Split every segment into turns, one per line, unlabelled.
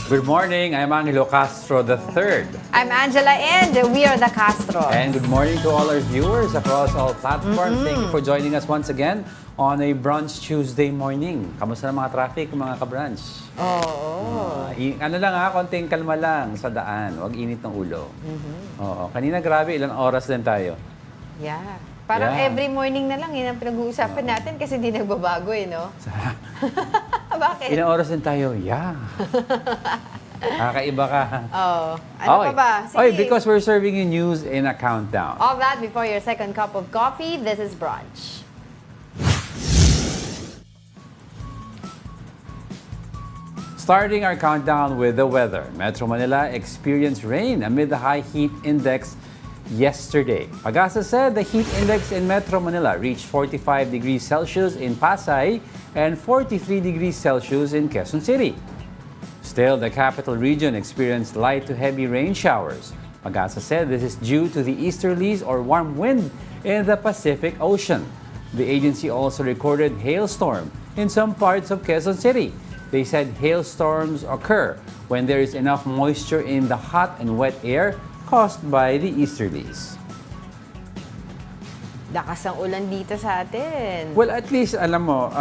Good morning, I'm Angelo Castro III.
I'm Angela and we are the Castros.
And good morning to all our viewers across all platforms. Thank you for joining us once again on a Brunch Tuesday morning. Kamusta na mga traffic, mga ka-brunch?
Oo.
Ano lang konting kalma lang sa daan. Huwag init ng ulo. Oo. Kanina grabe, ilang oras din tayo.
Yeah. Parang every morning na lang yun ang pinag-uusapan natin kasi hindi nagbabago no? Bakit?
Ilang oras din tayo? Yeah. Kakaiba ka.
Ano pa ba? Sige.
Okay, because we're serving you news in a countdown.
All that before your second cup of coffee, this is Brunch.
Starting our countdown with the weather. Metro Manila experienced rain amid the high heat index yesterday. Pag-asa said the heat index in Metro Manila reached 45 degrees Celsius in Pasay and 43 degrees Celsius in Quezon City. Still, the capital region experienced light to heavy rain showers. Pag-asa said this is due to the easterlies or warm wind in the Pacific Ocean. The agency also recorded hailstorm in some parts of Quezon City. They said hailstorms occur when there is enough moisture in the hot and wet air caused by the easterlies.
Lakas ang ulan dito sa atin.
Well, at least, alam mo,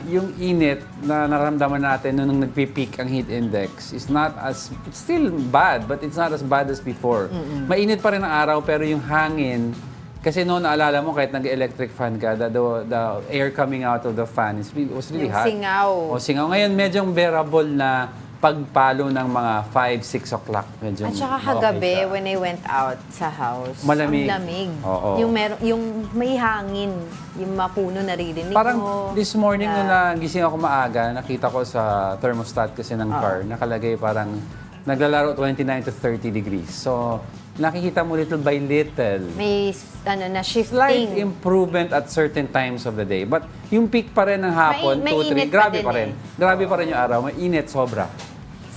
yung init na naramdaman natin nung nagpipeak ang heat index is not as, it's still bad, but it's not as bad as before. Mainit pa rin ang araw, pero yung hangin, kasi noon, naalala mo, kahit nag-electric fan ka, the air coming out of the fan was really hot.
Singaw.
O, singaw. Ngayon, medyo bearable na pagpalo ng mga 5, 6 o'clock. Medyo
At saka kagabi, when I went out sa house,
malamig.
ang lamig.
Oo.
Yung may hangin, yung mapuno naririnig
Parang
mo.
this morning nung nagising ako maaga, nakita ko sa thermostat kasi ng car, nakalagay parang naglalaro 29 to 30 degrees. So, nakikita mo little by little.
May na shifting.
Slight improvement at certain times of the day. But yung peak pa rin ng hapon, 2, 3, grabe pa rin. Grabe pa rin yung araw. Mainit, sobra.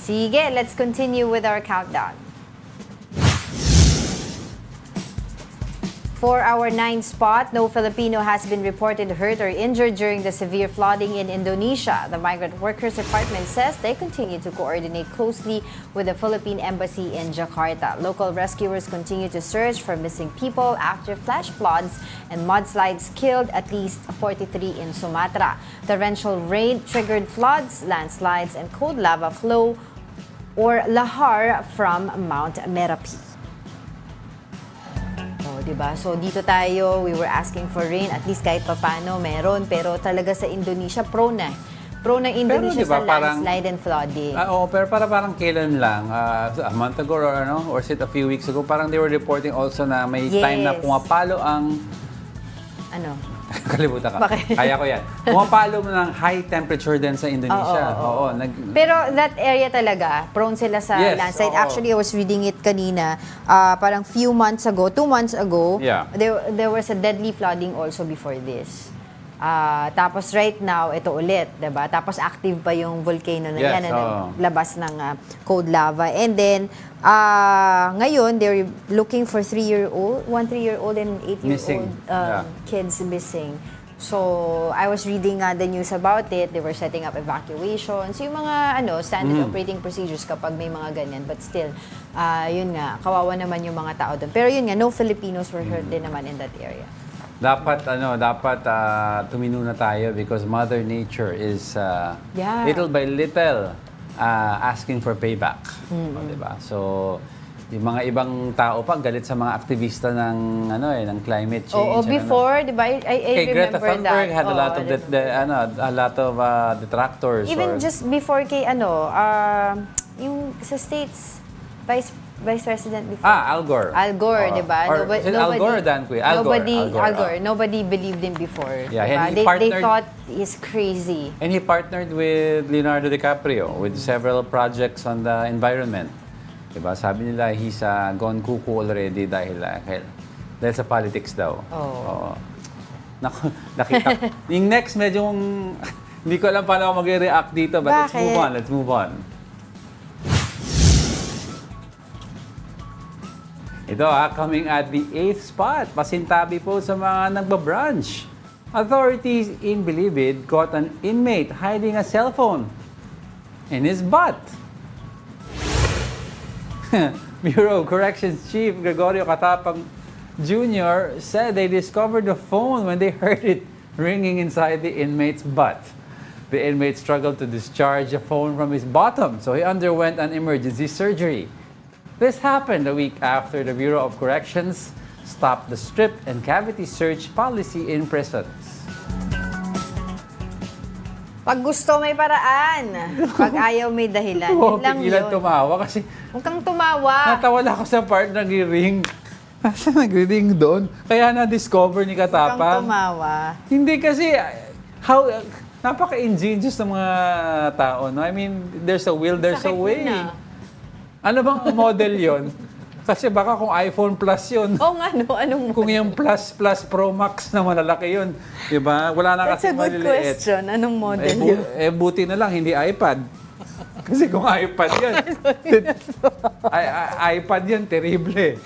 Sige, let's continue with our countdown. For our 9th spot, no Filipino has been reported hurt or injured during the severe flooding in Indonesia. The Migrant Workers Department says they continue to coordinate closely with the Philippine Embassy in Jakarta. Local rescuers continue to search for missing people after flash floods and mudslides killed at least 43 in Sumatra. Torrential rain triggered floods, landslides, and cold lava flow or lahar from Mount Merapi. Diba? So dito tayo, we were asking for rain, at least kahit papano meron, pero talaga sa Indonesia, prone na Indonesia
diba,
sa landslide and flooding.
Oo, pero parang kailan lang, a month ago or is it a few weeks ago, parang they were reporting also na may time na pumapalo ang...
Ano?
Kalimutan ka.
Bakit?
Kaya ko yan. Pumapalo mo ng high temperature din sa Indonesia. Oo.
Pero that area talaga, prone sila sa landslide. Actually, I was reading it kanina. Parang 2 months ago, there was a deadly flooding also before this. Tapos right now, ito ulit, diba? Tapos active pa yung volcano na yan na naglabas ng cold lava. And then, ngayon, they're looking for 3-year-old, 1 3-year-old and 8-year-old kids missing. So, I was reading the news about it. They were setting up evacuations. Yung mga standard operating procedures kapag may mga ganyan. But still, yun nga, kawawa naman yung mga tao doon. Pero yun nga, no Filipinos were hurt din naman in that area.
Dapat tumino na tayo because Mother Nature is little by little asking for payback. Diba? So, yung mga ibang tao pa galit sa mga aktivista ng ng climate change.
Oo, before, di ba? I
Greta
remember
Thunberg
that.
had a lot of detractors.
Even just before kay yung sa States, Vice President before.
Al Gore.
Al Gore, di ba?
Al Gore or Dan Quayle? Al Gore.
Nobody believed him before.
Yeah,
diba? They thought he's crazy.
And he partnered with Leonardo DiCaprio with several projects on the environment. Diba? Sabi nila, he's gone cuckoo already dahil sa politics daw. Naku, nakita. Yung next, medyo hindi ko alam paano ako mag-react dito, but let's move on. Ito coming at the 8th spot, pasintabi po sa mga nagbabrunch. Authorities in Bilibid caught an inmate hiding a cellphone in his butt. Bureau of Corrections Chief Gregorio Catapang Jr. said they discovered the phone when they heard it ringing inside the inmate's butt. The inmate struggled to discharge the phone from his bottom, so he underwent an emergency surgery. This happened a week after the Bureau of Corrections stopped the strip and cavity search policy in prisons.
Pag gusto may paraan. Pag ayaw may dahilan. Yun lang yun.
Tumawa kasi
Huwag kang tumawa.
natawa ako sa part na nag-ring. Nasa nag-ring doon. Kaya na-discover ni
Huwag kang
Katapang.
tumawa.
Hindi kasi, napaka-ingenious ng mga tao. No? I mean, there's a will, there's a
Sakit
way.
na.
Ano bang model yon? Kasi baka kung iPhone Plus yun.
Oo nga, no? Anong
Kung yung Plus Pro Max na malalaki yun. Diba? Wala na
That's
kasi
a good
maliliit.
question. Anong model yun?
Buti na lang, hindi iPad. Kasi kung iPad yun, iPad yun, terrible.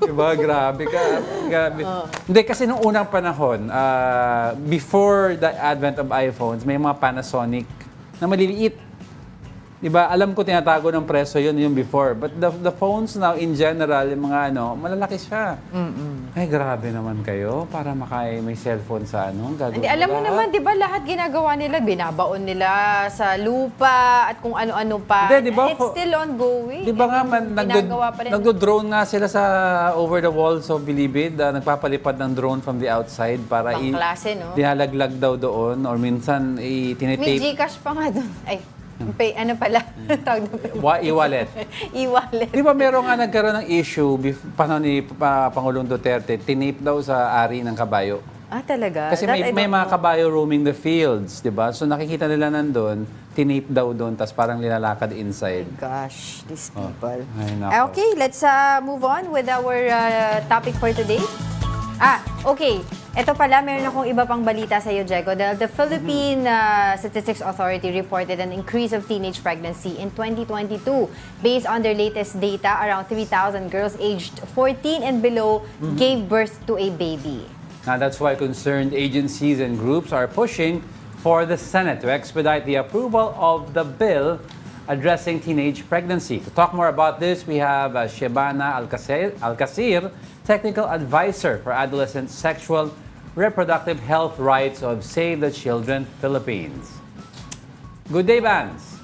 Diba? Grabe ka. Grabe. Hindi, kasi nung unang panahon, before the advent of iPhones, may mga Panasonic na maliliit. Diba? Alam ko tinatago ng preso yun yung before. But the phones now, in general, yung mga malalaki siya. Ay, grabe naman kayo para may cellphone sa gagawin.
Hindi, alam mo naman, di ba lahat ginagawa nila, binabaon nila sa lupa at kung ano-ano pa.
Hindi, di ba,
It's still ongoing.
Di ba nga,
ginagawa pa rin.
nagdo-drone nga sila sa over the walls of Bilibid, nagpapalipad ng drone from the outside para
Ibang klase, no?
dihalaglag daw doon or minsan
May
tinitape.
Gcash pa nga doon. Ay, ano pala? Tawag na
E-wallet.
E-wallet.
Di ba meron nga nagkaroon ng issue panahon ni Pangulong Duterte, tinape daw sa ari ng kabayo.
Ah, talaga?
Kasi may mga kabayo roaming the fields, di ba? So nakikita nila nandun, tinape daw doon, tapos parang nilalakad inside.
Oh my gosh, these people.
Ay, nako.
Okay, let's move on with our topic for today. Okay. Ito pala, meron akong iba pang balita sa iyo, Diego. The Philippine Statistics Authority reported an increase of teenage pregnancy in 2022. Based on their latest data, around 3,000 girls aged 14 and below gave birth to a baby.
Now, that's why concerned agencies and groups are pushing for the Senate to expedite the approval of the bill addressing teenage pregnancy. To talk more about this, we have Shebana Alcacir, Technical Advisor for Adolescent Sexual Reproductive Health Rights of Save the Children Philippines. Good day, Vance.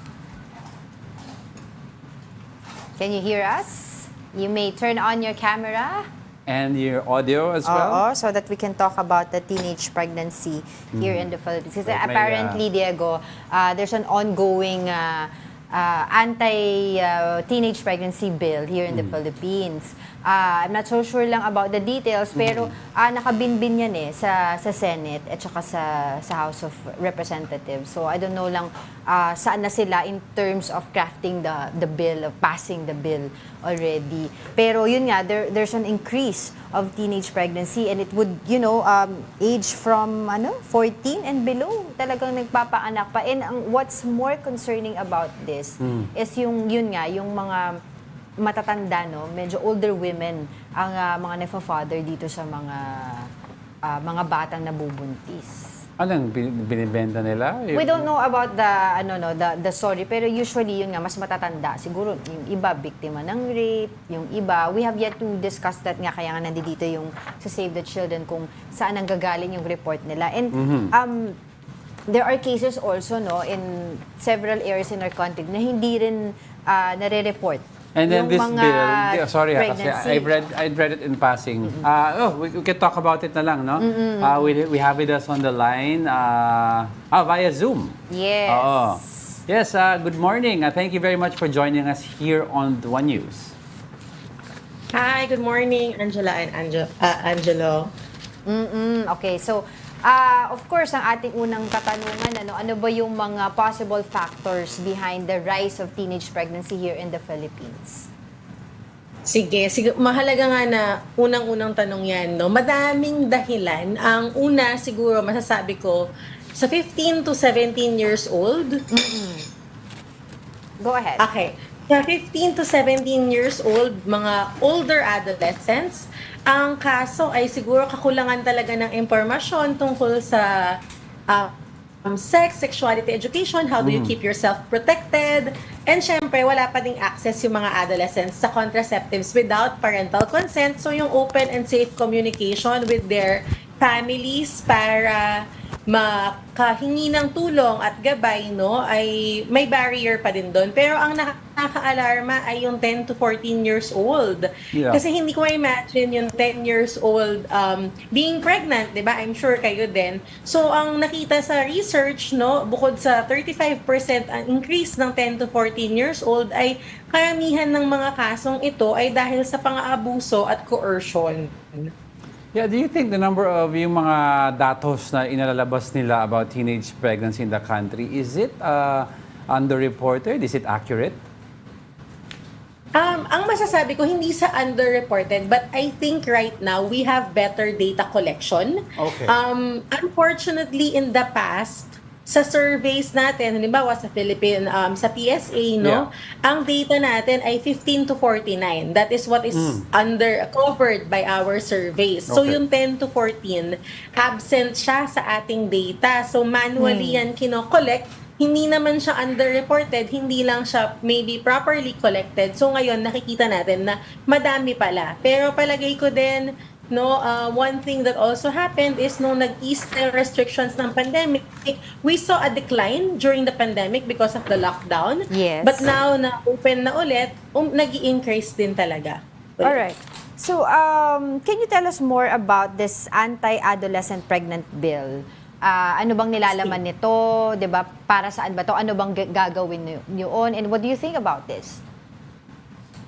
Can you hear us? You may turn on your camera.
And your audio as well?
Oo, so that we can talk about the teenage pregnancy here in the Philippines. Kasi apparently, Diego, there's an ongoing anti-teenage pregnancy bill here in the Philippines. I'm not so sure lang about the details, pero nakabinbin yan sa Senate at saka sa House of Representatives. So I don't know lang saan na sila in terms of crafting the bill, of passing the bill already. Pero yun nga, there's an increase of teenage pregnancy and it would, age from 14 and below. Talagang nagpapaanak pa. And what's more concerning about this is yung mga matatanda, medyo older women ang mga nagfa-father dito sa mga batang nabubuntis.
Anong binibenta nila?
We don't know about the story, pero usually yun nga mas matatanda. Siguro yung iba biktima ng rape, yung iba we have yet to discuss that nga, kaya nga nandito yung sa Save the Children kung saan ang gagaling yung report nila. And there are cases also in several areas in our country na hindi rin nare-report.
And then
yung
this
mga
bill, sorry kasi
pregnancy.
I read it in passing. We can talk about it na lang, no? We have with us on the line via Zoom.
Yes.
Oo. Yes, good morning. Thank you very much for joining us here on the One News.
Hi, good morning, Angela and Angelo.
Okay, so of course, ang ating unang katanungan, ano ba yung mga possible factors behind the rise of teenage pregnancy here in the Philippines?
Sige, mahalaga nga na unang-unang tanong yan, no? Madaming dahilan. Ang una, siguro, masasabi ko, sa 15 to 17 years old.
Go ahead.
Okay. Sa 15 to 17 years old, mga older adolescents, ang kaso ay siguro kakulangan talaga ng impormasyon tungkol sa sex, sexuality education, how do you keep yourself protected, and syempre, wala pa ding access yung mga adolescents sa contraceptives without parental consent. So, yung open and safe communication with their families para makahingi ng tulong at gabay, no, ay may barrier pa din doon. Pero ang nakaka-alarma ay yung 10 to 14 years old.
Yeah.
Kasi hindi ko ma-imagine yung 10 years old being pregnant, di ba? I'm sure kayo din. So, ang nakita sa research, no, bukod sa 35% ang increase ng 10 to 14 years old, ay karamihan ng mga kasong ito ay dahil sa pang-aabuso at coercion.
Yeah, do you think the number of yung mga datos na inalalabas nila about teenage pregnancy in the country, is it underreported? Is it accurate?
Ang masasabi ko, hindi sa underreported, but I think right now we have better data collection.
Okay.
Unfortunately, in the past, sa surveys natin, halimbawa sa sa PSA, no, ang data natin ay 15 to 49. That is what is covered by our surveys. So, yung 10 to 14, absent siya sa ating data. So, manually yan kino-collect. Hindi naman siya underreported, hindi lang siya maybe properly collected. So, ngayon, nakikita natin na madami pala. Pero palagay ko din, no, one thing that also happened is nung nag-ease na restrictions ng pandemic, we saw a decline during the pandemic because of the lockdown.
Yes.
But now na open na ulit, nag-i-increase din talaga.
All right. So, can you tell us more about this anti-adolescent pregnant bill? Ano bang nilalaman nito? 'Di ba? Para saan ba 'to? Ano bang gagawin niyo on? And what do you think about this?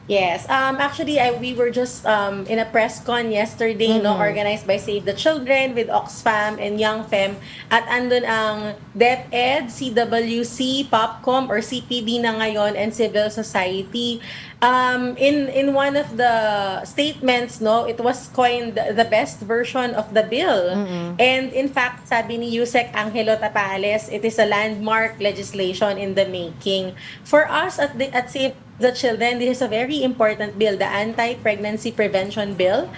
Yes. Actually, we were just in a press con yesterday, no, organized by Save the Children with Oxfam and Young Fem. At andun ang DepEd, CWC, Popcom or CPD na ngayon, and civil society. In one of the statements, no, it was coined the best version of the bill. And in fact, sabi ni Yusek Angelo Tapales, it is a landmark legislation in the making. For us at Save the Children, this is a very important bill, the Anti-Pregnancy Prevention Bill,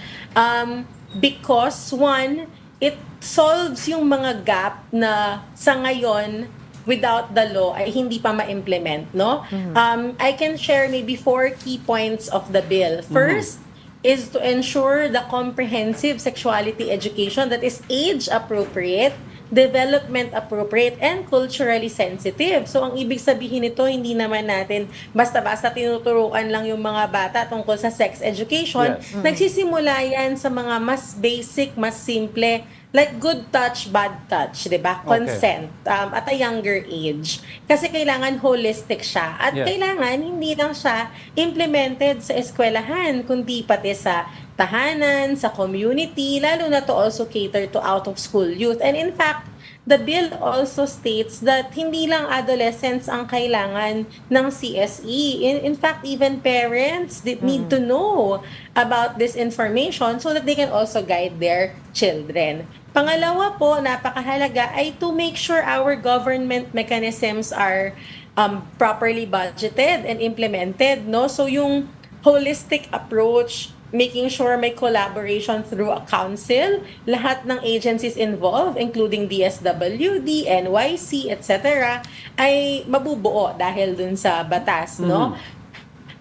because one, it solves yung mga gap na sa ngayon without the law ay hindi pa ma-implement, no? I can share maybe 4 key points of the bill. First is to ensure the comprehensive sexuality education that is age appropriate, development appropriate, and culturally sensitive. So, ang ibig sabihin nito, hindi naman natin basta-basta tinuturuan lang yung mga bata tungkol sa sex education.
Yes.
Nagsisimula yan sa mga mas basic, mas simple, like good touch, bad touch, di ba? Consent at a younger age. Kasi kailangan holistic siya. At kailangan hindi lang siya implemented sa eskwelahan, kundi pati sa tahanan, sa community, lalo na to also cater to out-of-school youth. And in fact, the bill also states that hindi lang adolescents ang kailangan ng CSE. In fact, even parents need to know about this information so that they can also guide their children. Pangalawa po, napakahalaga ay to make sure our government mechanisms are properly budgeted and implemented, no? So yung holistic approach, making sure may collaboration through a council, lahat ng agencies involved, including DSWD, NYC, etc., ay mabubuo dahil dun sa batas, no?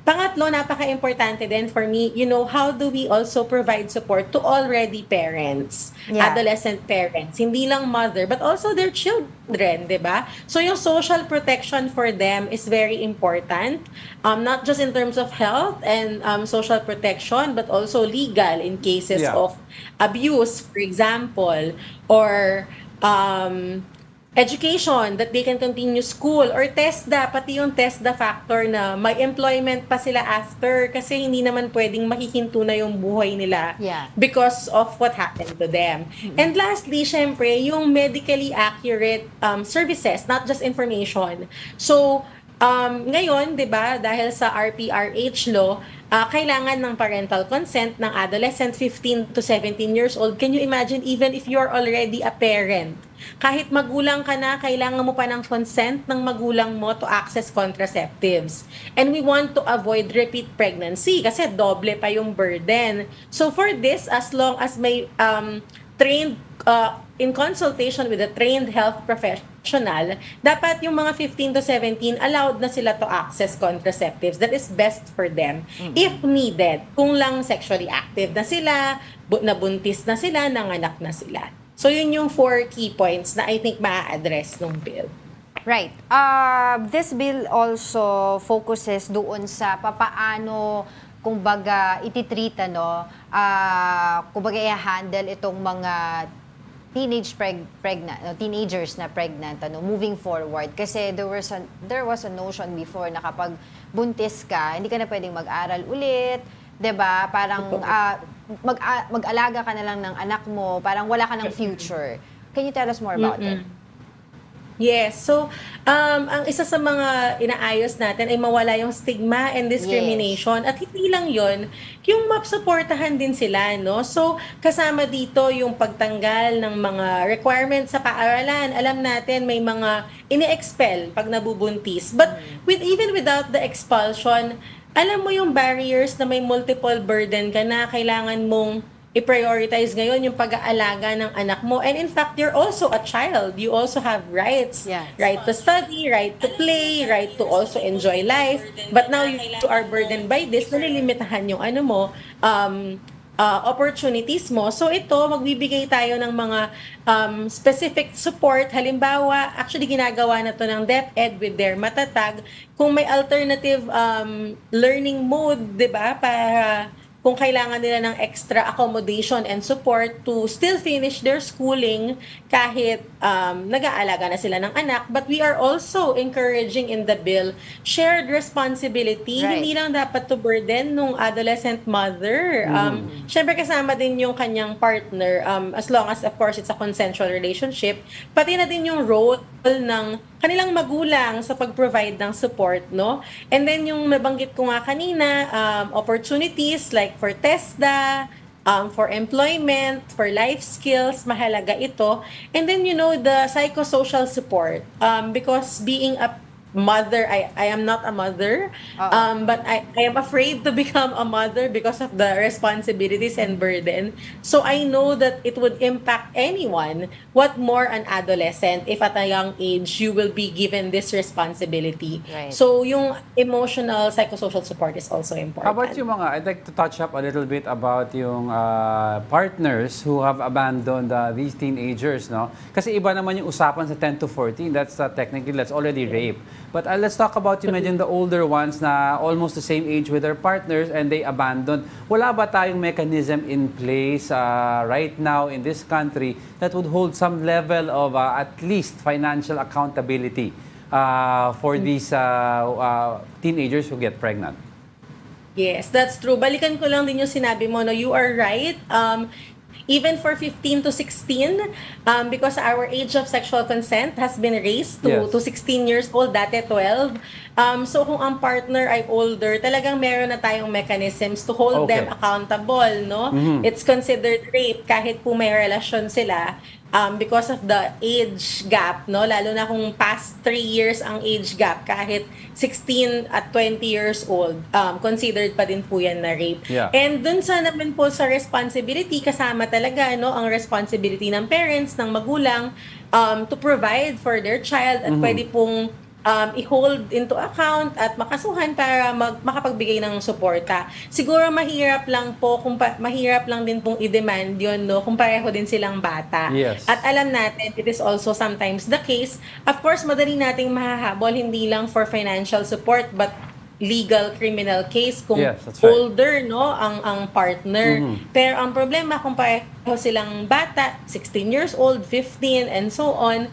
Pangatlo, napaka-importante din for me, how do we also provide support to already parents, adolescent parents, hindi lang mother, but also their children, di ba? So yung social protection for them is very important, not just in terms of health and social protection, but also legal in cases of abuse, for example, or education, that they can continue school, or TESDA, pati yung TESDA factor na may employment pa sila after kasi hindi naman pwedeng makikinto na yung buhay nila because of what happened to them. And lastly, syempre, yung medically accurate services, not just information. So, ngayon, 'di ba, dahil sa RPRH law, kailangan ng parental consent ng adolescent 15 to 17 years old. Can you imagine, even if you're already a parent, kahit magulang ka na, kailangan mo pa ng consent ng magulang mo to access contraceptives. And we want to avoid repeat pregnancy kasi doble pa yung burden. So for this, as long as may trained in consultation with a trained health professional dapat yung mga 15 to 17, allowed na sila to access contraceptives that is best for them if needed. Kung lang sexually active na sila, nabuntis na sila, nanganak na sila. So yun yung 4 key points na I think ma-address ng bill.
Right. This bill also focuses doon sa papaano kumbaga ititreat kumbaga i-handle itong mga teenagers na pregnant moving forward kasi there was a notion before na kapag buntis ka hindi ka na pwedeng mag-aral ulit, 'di ba? Parang mag-alaga ka na lang ng anak mo, parang wala ka ng future. Can you tell us more about it?
Yes. So, ang isa sa mga inaayos natin ay mawala yung stigma and discrimination. Yes. At hindi lang yon, yung mapsuportahan din sila, no? So, kasama dito yung pagtanggal ng mga requirements sa paaralan. Alam natin may mga ini-expel pag nabubuntis. But even without the expulsion, alam mo yung barriers na may multiple burden ka na kailangan mong i-prioritize ngayon yung pag-aalaga ng anak mo. And in fact, you're also a child. You also have rights. Yes. Right to study, right to play, right to also enjoy life. But now you are burdened by this, nalilimitahan yung opportunities mo. So ito, magbibigay tayo ng mga specific support. Halimbawa, actually ginagawa na to ng DepEd with their Matatag. Kung may alternative learning mode, 'di ba, para kung kailangan nila ng extra accommodation and support to still finish their schooling kahit nag-aalaga na sila ng anak. But we are also encouraging in the bill shared responsibility. Right. Hindi lang dapat to burden nung adolescent mother. Syempre kasama din yung kanyang partner as long as of course it's a consensual relationship. Pati na din yung role ng kanilang magulang sa pag-provide ng support, no? And then yung nabanggit ko nga kanina, opportunities like for TESDA, for employment, for life skills, mahalaga ito. And then, the psychosocial support. Because being a mother, I am not a mother, but I am afraid to become a mother because of the responsibilities and burden. So I know that it would impact anyone, what more an adolescent if at a young age you will be given this responsibility. Right. So yung emotional, psychosocial support is also important.
How about yung I'd like to touch up a little bit about yung partners who have abandoned these teenagers, no? Kasi iba naman yung usapan sa 10 to 14, that's technically, that's already rape. But let's talk about yung the older ones na almost the same age with their partners and they abandoned. Wala ba tayong mechanism in place right now in this country that would hold some level of at least financial accountability for these teenagers who get pregnant?
Yes, that's true. Balikan ko lang din yung sinabi mo, no? You are right. Even for 15 to 16, because our age of sexual consent has been raised to 16 years old, dati 12. So kung ang partner ay older, talagang meron na tayong mechanisms to hold them accountable, no? It's considered rape kahit po may relasyon sila. Because of the age gap, no? Lalo na kung past 3 years ang age gap, kahit 16 at 20 years old, considered pa din po yan na rape. Yeah. And dun sa naman po sa responsibility, kasama talaga, no, ang responsibility ng parents, ng magulang, to provide for their child at pwede pong i-hold into account at makasuhan para makapagbigay ng suporta. Siguro mahirap lang po, mahirap lang din pong i-demand yun, no, kung pareho din silang bata. Yes. At alam natin, it is also sometimes the case. Of course, madali nating mahahabol, hindi lang for financial support, but legal criminal case kung older, no, ang partner. Pero ang problema kung pareho silang bata, 16 years old, 15, and so on,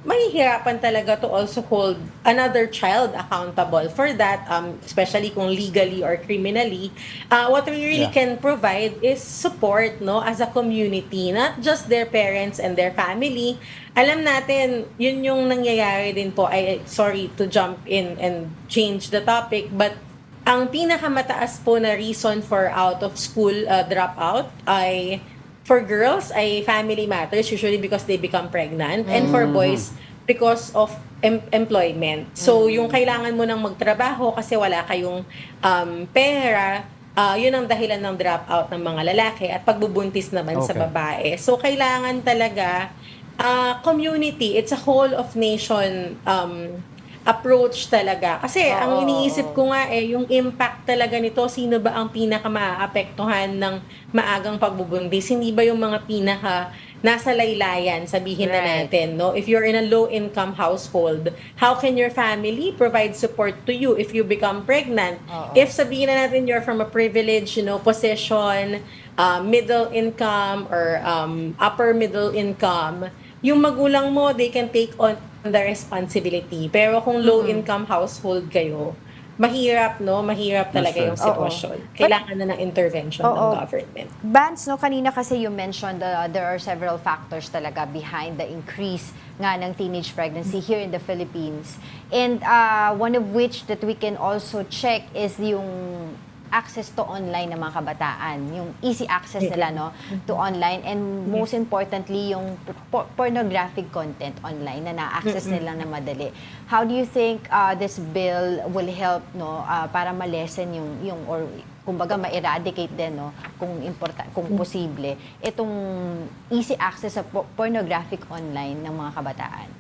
mahihirapan talaga to also hold another child accountable for that, especially kung legally or criminally. What we really can provide is support, no, as a community, not just their parents and their family. Alam natin, yun yung nangyayari din po. Sorry to jump in and change the topic, but ang pinakamataas po na reason for out of school dropout ay for girls ay family matters, usually because they become pregnant, and for boys because of employment. So yung kailangan mo nang magtrabaho kasi wala kayong pera, yun ang dahilan ng dropout ng mga lalaki at pagbubuntis naman sa babae. So kailangan talaga community. It's a whole of nation approach talaga. Kasi ang iniisip ko nga yung impact talaga nito, sino ba ang pinaka maaapektuhan ng maagang pagbubuntis? Hindi ba yung mga pinaka nasa laylayan, sabihin na natin, no? If you're in a low-income household, how can your family provide support to you if you become pregnant? If sabihin na natin you're from a privileged, position, middle income or upper middle income, yung magulang mo, they can take on the responsibility. Pero kung low-income household kayo, mahirap, no? Mahirap talaga yung sitwasyon. Kailangan na ng intervention ng government.
Vance, no, kanina kasi you mentioned there are several factors talaga behind the increase nga ng teenage pregnancy here in the Philippines. And one of which that we can also check is yung access to online ng mga kabataan, yung easy access nila, no, to online, and most importantly yung pornographic content online na na-access nila na madali. How do you think this bill will help, no, para ma-lessen yung or kumbaga ma-eradicate din, no, kung posible itong easy access sa pornographic online ng mga kabataan?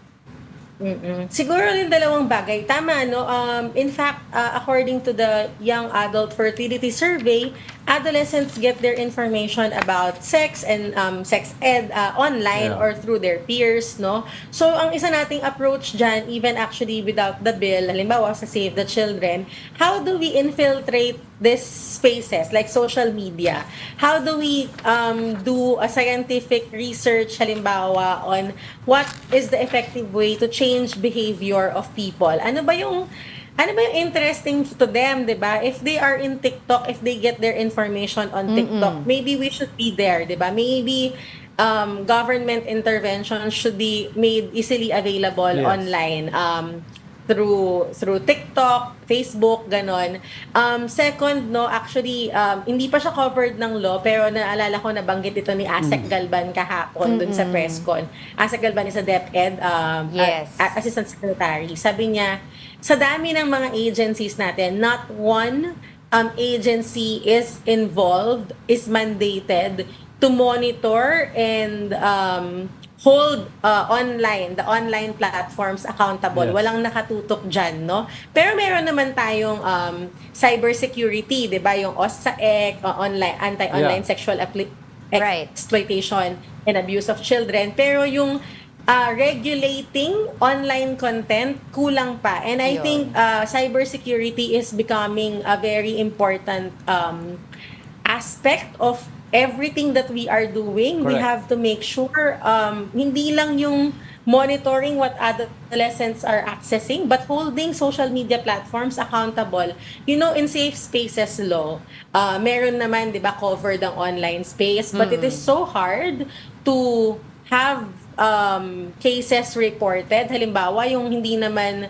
Siguro yung dalawang bagay. Tama, no? In fact, according to the Young Adult Fertility Survey, adolescents get their information about sex and sex ed online or through their peers, no? So, ang isa nating approach dyan, even actually without the bill, halimbawa sa Save the Children, how do we infiltrate these spaces like social media? How do we do a scientific research, halimbawa, on what is the effective way to change behavior of people? Ano ba yung interesting to them, 'di ba? If they are in TikTok, if they get their information on TikTok, maybe we should be there, 'di ba? Maybe government intervention should be made easily available online through TikTok, Facebook, ganon. Second, no, actually hindi pa siya covered ng law, pero naalala ko nabanggit ito ni Asek Galban kahapon dun sa press con. Asek Galban is a DepEd Assistant Secretary. Sabi niya, sa dami ng mga agencies natin, not one agency is involved, is mandated to monitor and hold the online platforms accountable. Walang nakatutok dyan, no? Pero meron naman tayong cybersecurity, di ba? Yung OSAEC, anti-online sexual exploitation and abuse of children. Pero yung regulating online content, kulang pa. And I think cybersecurity is becoming a very important aspect of everything that we are doing. We have to make sure hindi lang yung monitoring what adolescents are accessing, but holding social media platforms accountable. You know, in safe spaces law, meron naman, di ba, covered ang online space, but it is so hard to have cases reported. Halimbawa, yung hindi naman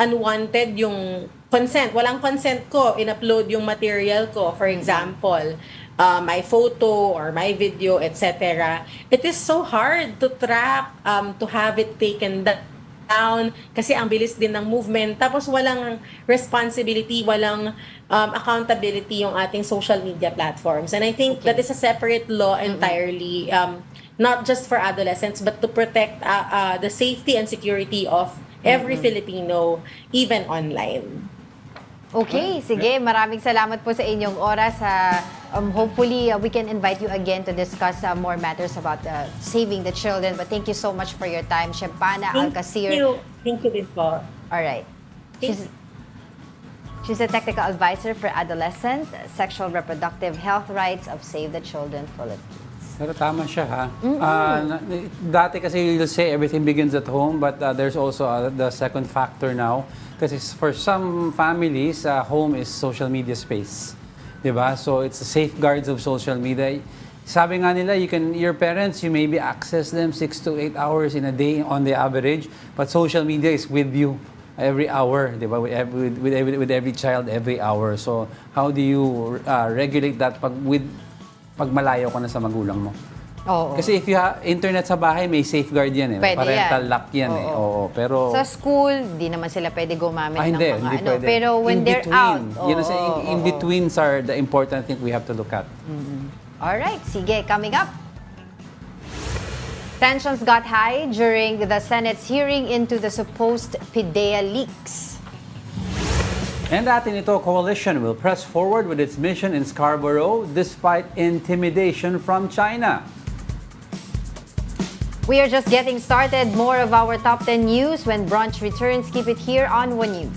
unwanted yung consent. Walang consent ko, in-upload yung material ko, for example, my photo or my video, etc. It is so hard to track, to have it taken down, kasi ang bilis din ng movement. Tapos walang responsibility, walang accountability yung ating social media platforms. And I think that is a separate law entirely, not just for adolescents, but to protect the safety and security of every Filipino, even online.
Okay, sige. Maraming salamat po sa inyong oras. Hopefully, we can invite you again to discuss more matters about saving the children. But thank you so much for your time, Shempana Alcacir.
Thank you din po.
All right. She's a technical advisor for adolescent sexual reproductive health rights of Save the Children Philippines.
Pero tama siya, ha? Dati kasi you'll say everything begins at home, but there's also the second factor now. Kasi for some families, home is social media space. Diba? So it's the safeguards of social media. Sabi nga nila, your parents, you maybe access them 6 to 8 hours in a day on the average, but social media is with you every hour, diba? With every child, every hour. So how do you regulate that pag malayo ka na sa magulang mo? Kasi if you have internet sa bahay, may safeguard yan eh.
Pwede
parental
yan.
lock yan eh. Pero
sa school, di naman sila pwede gumamit ng
hindi
mga
pwede.
Pero when
in
they're
between,
out.
in-betweens are the important thing we have to look at.
Alright, sige, coming up. Tensions got high during the Senate's hearing into the supposed PDEA leaks.
And atin ito, coalition will press forward with its mission in Scarborough despite intimidation from China.
We are just getting started. More of our top 10 news when Brunch returns. Keep it here on One News.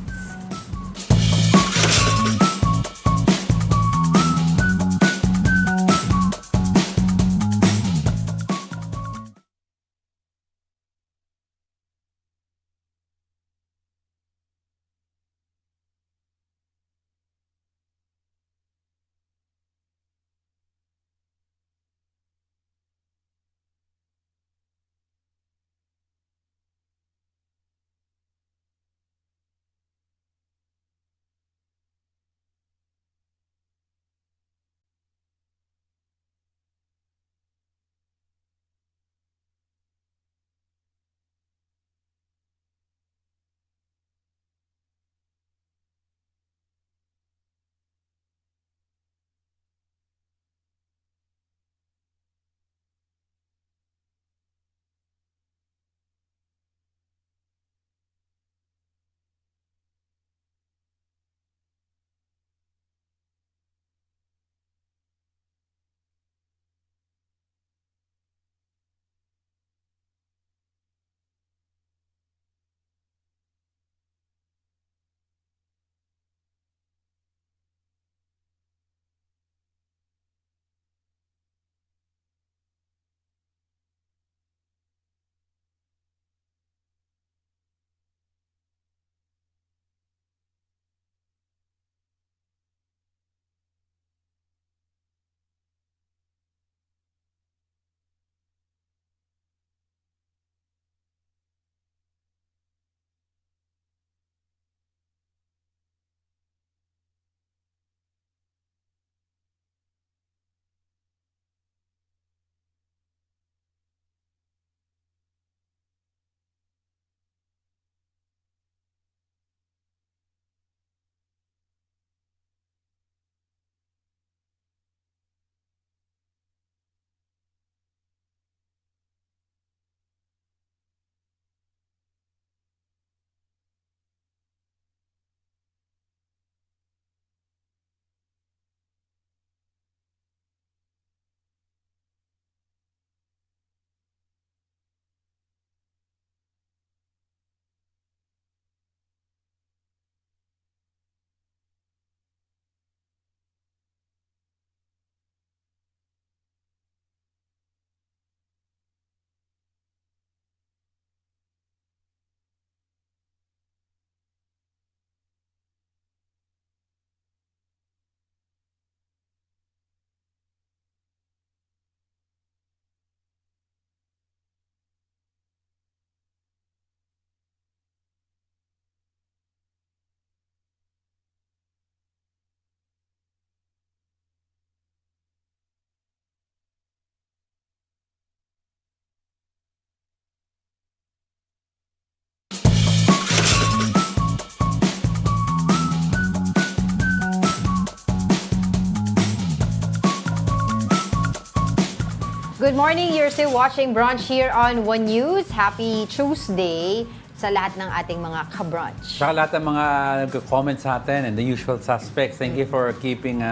Good morning, you're still watching Brunch here on One News. Happy Tuesday sa lahat ng ating mga ka-brunch.
Sa lahat ng mga nag-comment sa atin and the usual suspects, thank you for keeping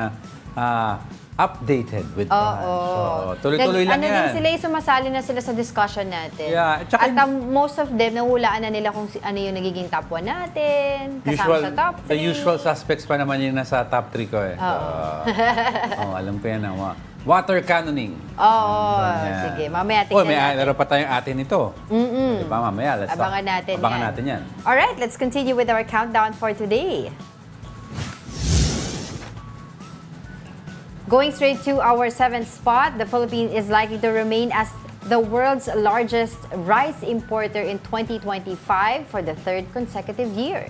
updated with Brunch. So, tuloy-tuloy lang yan.
Din sila, sumasali na sila sa discussion natin.
Yeah.
At most of them, nahulaan na nila kung ano yung nagiging top 1 natin, kasama sa top 3.
The usual suspects pa naman yung nasa top 3 ko eh. Alam ko yan. Water cannoning.
Sige. Mamaya tingnan natin.
Meron pa tayong atin ito. Diba, mamaya. Abangan natin yan.
Alright, let's continue with our countdown for today. Going straight to our 7th spot, the Philippines is likely to remain as the world's largest rice importer in 2025 for the 3rd consecutive year.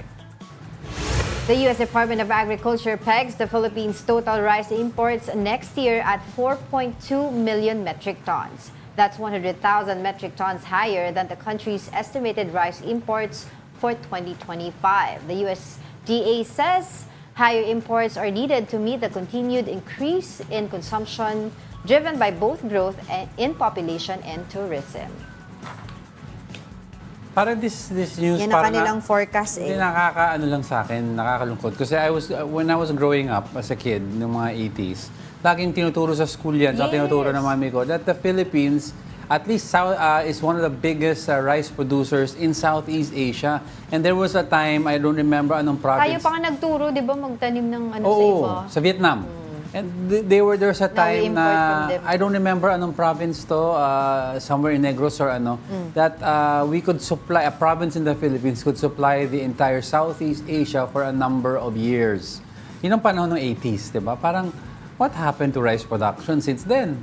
The U.S. Department of Agriculture pegs the Philippines' total rice imports next year at 4.2 million metric tons. That's 100,000 metric tons higher than the country's estimated rice imports for 2025. The USDA says higher imports are needed to meet the continued increase in consumption driven by both growth in population and tourism.
Parang this news
Yan ang kanilang forecast
Hindi nakakaano lang sa akin, nakakalungkot. Kasi when I was growing up as a kid, noong mga 80s, laging tinuturo sa school yan, sa tinuturo ng mami ko, that the Philippines, at least is one of the biggest rice producers in Southeast Asia. And there was a time, I don't remember anong province.
Tayo pa nga nagturo, di ba, magtanim ng sa iba?
Oo, sa Vietnam. And there's a time na, I don't remember anong province to, somewhere in Negros or that we could supply, a province in the Philippines could supply the entire Southeast Asia for a number of years. Yun ang panahon ng 80s, di ba? Parang, what happened to rice production since then?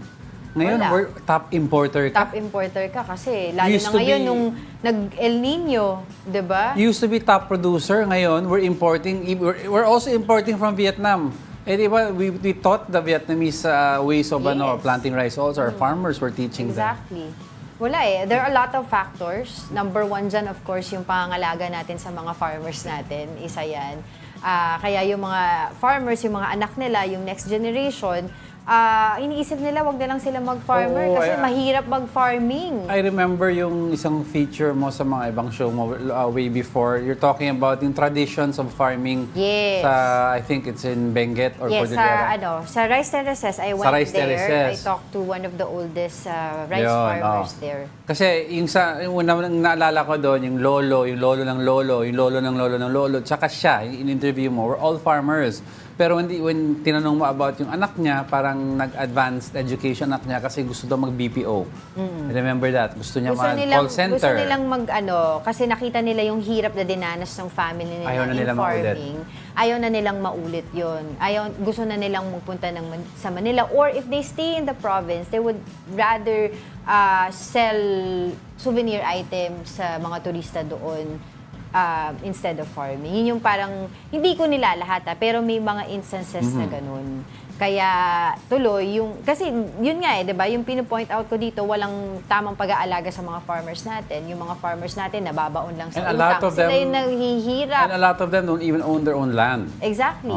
Ngayon, we're top importer ka.
Top importer ka kasi, lalo na ngayon nung nag-El Nino, di ba?
Used to be top producer, ngayon we're importing, we're also importing from Vietnam. Eh, di ba, we taught the Vietnamese ways of planting rice also. Our farmers were teaching them.
Exactly. Wala eh. There are a lot of factors. Number one dyan, of course, yung pangangalaga natin sa mga farmers natin. Isa yan. Kaya yung mga farmers, yung mga anak nila, yung next generation, iniisip nila wag na lang sila mag-farmer kasi mahirap mag-farming.
I remember yung isang feature mo sa mga ibang show mo way before. You're talking about yung traditions of farming.
Yes.
I think it's in Benguet or Cordillera.
Sa Rice Terraces, I went
Rice
there.
Terraces.
I talked to one of the oldest rice farmers there.
Kasi yung naalala ko doon, yung lolo ng lolo, yung lolo ng lolo ng lolo, tsaka siya, yung in-interview mo, we're all farmers. Pero when tinanong mo about yung anak niya, parang nag-advanced education anak niya kasi gusto daw mag-BPO. Remember that? Gusto niya mag-call center.
Gusto nilang kasi nakita nila yung hirap na dinanas ng family nila in farming. Ayaw na nilang maulit yun. Gusto na nilang magpunta sa Manila. Or if they stay in the province, they would rather sell souvenir items sa mga turista doon. Instead of farming. Yun yung parang, hindi ko nila lahat pero may mga instances na ganun. Kaya tuloy, kasi yun nga di ba, yung pinupoint out ko dito, walang tamang pag-aalaga sa mga farmers natin. Yung mga farmers natin, nababaon lang sa utang. Sila yung naghihirap.
And a lot of them don't even own their own land.
Exactly.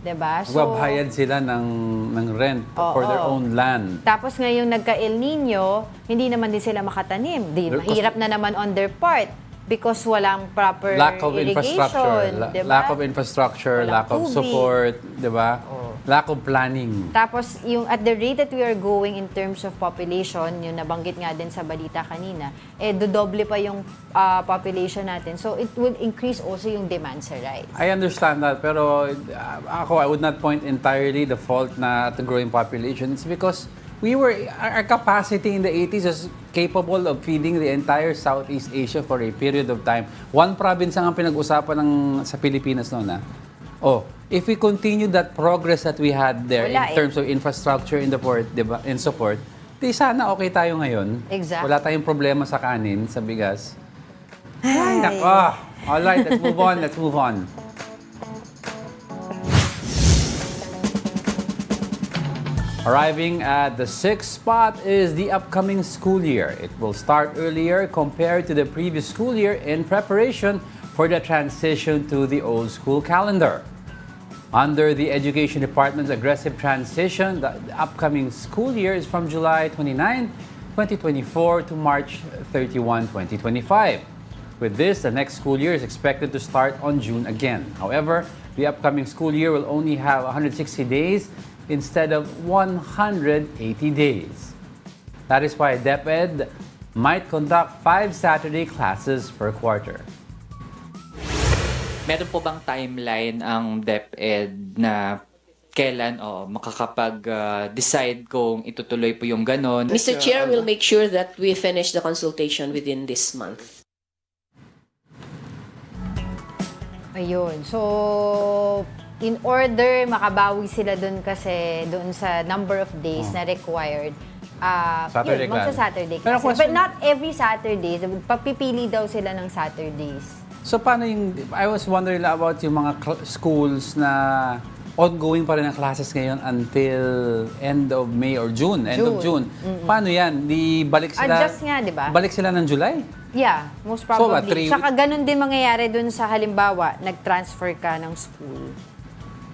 Diba? So,
bayad sila ng rent for their own land.
Tapos ngayong nagka-El Nino, hindi naman din sila makatanim. Mahirap na naman on their part. Because walang proper
lack of
irrigation,
infrastructure,
diba?
lack of infrastructure, lack of support, 'di ba? Lack of planning.
Tapos yung at the rate that we are going in terms of population, yung nabanggit nga din sa balita kanina, dodoble pa yung population natin. So it will increase also yung demand sa rice.
I understand that, pero I would not point entirely the fault na at the growing population. It's because our capacity in the 80s was capable of feeding the entire Southeast Asia for a period of time. One province ang pinag-usapan sa Pilipinas noon. If we continue that progress that we had there in terms of infrastructure in the port, diba, in support, di sana okay tayo ngayon.
Exactly.
Wala tayong problema sa kanin, sa bigas. Ay, nako. Alright, let's move on. Arriving at the sixth spot is the upcoming school year. It will start earlier compared to the previous school year in preparation for the transition to the old school calendar. Under the Education Department's aggressive transition, the upcoming school year is from July 29, 2024 to March 31, 2025. With this, the next school year is expected to start on June again. However, the upcoming school year will only have 160 days instead of 180 days. That is why DepEd might conduct 5 Saturday classes per quarter.
Meron po bang timeline ang DepEd na kailan makakapag-decide kung itutuloy po yung ganon?
Mr. Chair, we'll make sure that we finish the consultation within this month.
Ayun. So, in order makabawi sila dun kasi doon sa number of days na required, magsa-Saturday class. But not every Saturday. Papipili daw sila ng Saturdays.
So paano I was wondering about yung mga schools na ongoing pa rin ang classes ngayon until end of May or June. End of June. Paano yan? Balik sila?
Adjust nga, di ba?
Balik sila ng July?
Yeah, most probably. Saka ganun din mangyayari dun sa halimbawa, nag-transfer ka ng school.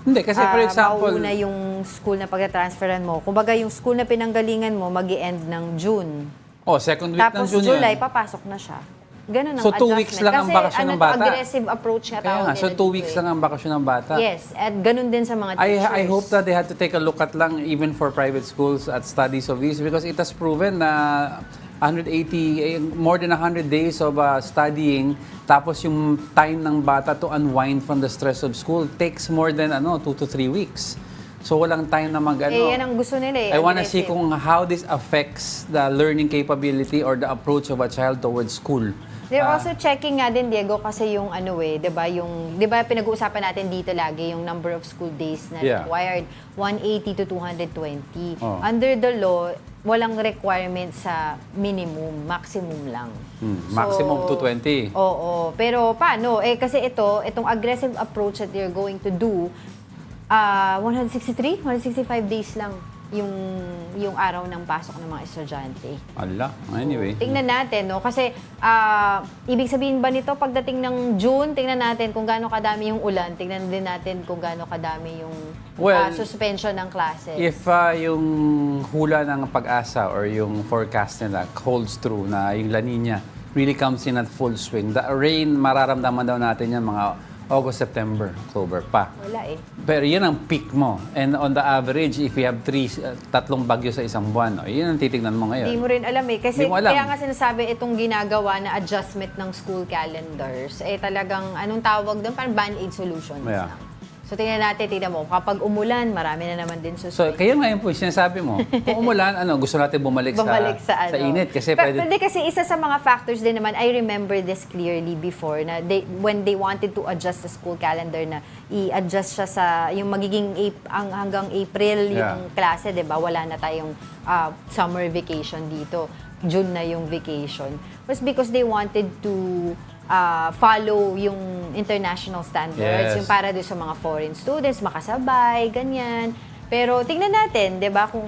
Hindi, kasi for example...
Mauna yung school na pagka-transferan mo. Kumbaga yung school na pinanggalingan mo, mag-i-end ng June.
Second week
Tapos
ng June
July,
yun.
papasok na siya. ganun ang
So, 2
adjustment.
weeks lang ang bakasyon ng bata.
Kasi aggressive approach nga
Kaya
tawag
nga, so
nila
2
dito
weeks
eh.
lang ang bakasyon ng bata.
Yes, at ganun din sa mga teachers.
I hope that they had to take a look at lang even for private schools at studies of this because it has proven na more than 100 days of studying, tapos yung time ng bata to unwind from the stress of school takes more than 2 to 3 weeks. So walang time na
yan ang gusto nila eh.
I wanna see
aggressive.
kung how this affects the learning capability or the approach of a child towards school.
They're also checking nga din, Diego, kasi yung 'di ba pinag-uusapan natin dito lagi yung number of school days na required, 180 to 220. Under the law, walang requirement sa minimum, maximum lang. So,
Maximum 220.
Oo, pero paano? Kasi itong aggressive approach that they're going to do, 165 days lang yung araw ng pasok ng mga estudyante.
Ala, anyway.
Tingnan natin, no? Kasi ibig sabihin ba nito pagdating ng June, tingnan natin kung gaano kadami yung ulan, tingnan din natin kung gaano kadami yung suspension ng klase.
If yung hula ng pag-asa or yung forecast nila holds true na yung La Nina really comes in at full swing, the rain, mararamdaman daw natin yan mga August, September, October pa.
Wala eh.
Pero yan ang peak mo. And on the average, if you have tatlong bagyo sa isang buwan, yun ang titignan mo ngayon.
Hindi mo rin alam eh. Kasi
Di mo alam.
kaya nga sinasabi itong ginagawa na adjustment ng school calendars, talagang, anong tawag doon? Parang band-aid solutions lang. So tingnan mo, kapag umulan, marami na naman din
So,
suspect.
kaya nga yun po, sinasabi mo, kung umulan, gusto natin bumalik sa init. Kasi
Hindi kasi isa sa mga factors din naman, I remember this clearly before, na when they wanted to adjust the school calendar na i-adjust siya sa, yung magiging hanggang April yung klase, di ba? Wala na tayong summer vacation dito. June na yung vacation. Was because they wanted to follow yung international standards, yung para doon sa mga foreign students, makasabay, ganyan. Pero tingnan natin, 'di ba, kung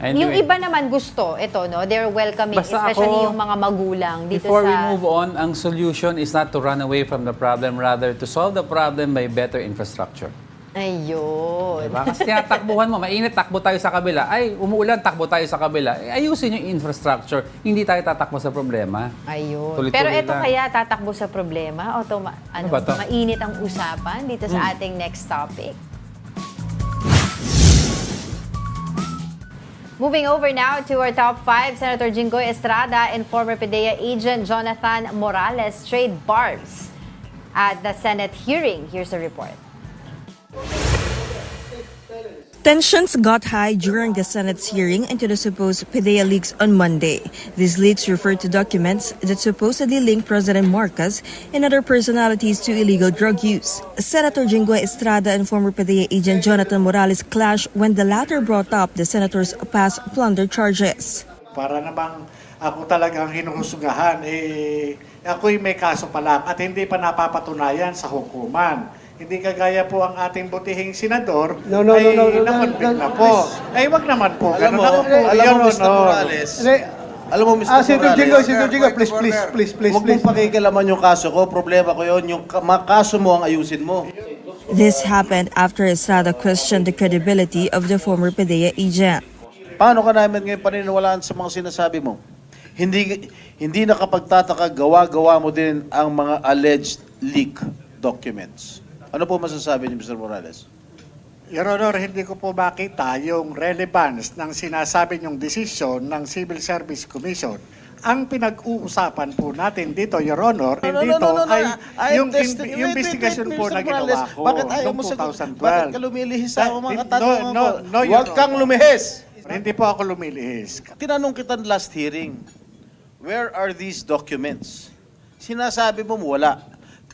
yung iba naman gusto, they're welcoming, especially yung mga magulang dito
before we move on, ang solution is not to run away from the problem, rather to solve the problem by better infrastructure.
Ayun.
Diba? Kasi tinatakbuhan mo, mainit, takbo tayo sa kabila. Ay, umuulan, takbo tayo sa kabila. Ayusin yung infrastructure. Hindi tayo tatakbo sa problema.
Ayun.
Tuloy-tuloy
Pero ito
lang.
kaya tatakbo sa problema o
ba to?
mainit ang usapan dito sa ating next topic. Moving over now to our top 5, Senator Jinggoy Estrada and former PDEA agent Jonathan Morales trade barbs at the Senate hearing. Here's the report.
Tensions got high during the Senate's hearing into the supposed PDEA leaks on Monday. These leaks refer to documents that supposedly link President Marcos and other personalities to illegal drug use. Senator Jinggoy Estrada and former PDEA agent Jonathan Morales clashed when the latter brought up the senator's past plunder charges.
Para namang ako talagang hinuhusugahan, ako'y may kaso pa lang at hindi pa napapatunayan sa hukuman. Hindi kagaya po ang ating butihing senador, nakonvict na po. Ay, wag naman po.
Alam mo, Mr. Morales, alam mo, Mr. Morales,
Senator Jinggoy, please.
huwag mong pakikilaman yung kaso ko. Problema ko yun. Yung kaso mo ang ayusin mo.
This happened after Estrada questioned the credibility of the former PDEA agent.
Paano ka namin ngayon paniniwalaan sa mga sinasabi mo? Hindi nakapagtataka, gawa-gawa mo din ang mga alleged leak documents. Ano po masasabi ni Mr. Morales?
Your Honor, hindi ko po makita yung relevance ng sinasabi niyong desisyon ng Civil Service Commission. Ang pinag-uusapan po natin dito, Your Honor, ay yung investigation po na ginawa ko noong 2012.
Bakit ka lumilihis sa mga katanungan ko?
No, Your
Huwag kang lumihis!
Hindi po ako lumilihis.
Tinanong kita last hearing, where are these documents? Sinasabi mo wala.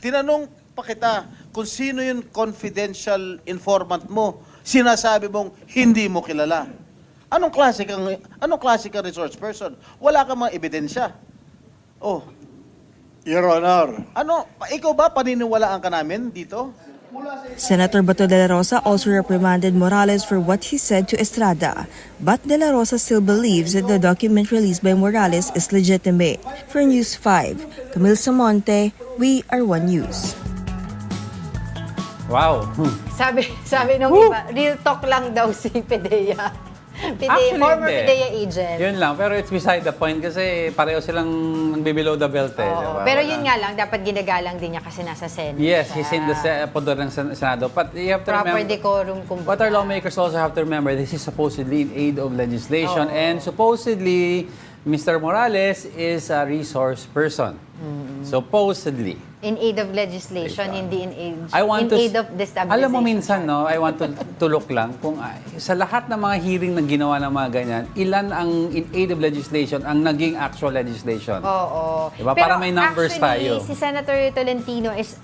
Tinanong pa kita kung sino yung confidential informant mo. Sinasabi mong hindi mo kilala. Anong klase kang resource person? Wala kang mga ebidensya. Oh,
Your Honor.
Ikaw ba paniniwalaan ka namin dito?
Senator Bato de la Rosa also reprimanded Morales for what he said to Estrada, but de la Rosa still believes that the document released by Morales is legitimate. For News 5, Camille Samonte, We Are One News.
Wow.
Sabi nung iba, real talk lang daw si PDEA. Former
hindi.
PDEA agent.
Yun lang, pero it's beside the point kasi pareho silang below the belt eh.
Oo.
Diba?
Pero yun nga lang, dapat ginagalang din niya kasi nasa Senate
Yes,
siya.
he's in the poder ng Senado. But you have to
Proper
remember,
decorum, kumbaga.
what our lawmakers also have to remember, this is supposedly in aid of legislation and supposedly, Mr. Morales is a resource person. Supposedly.
In aid of legislation, hindi in aid of destabilization.
Alam mo minsan, no, I want to look lang kung sa lahat ng mga hearing na ginawa ng mga ganyan, ilan ang in aid of legislation ang naging actual legislation.
Oo.
Diba?
Pero
Para may numbers
actually,
tayo.
si Senator Tolentino is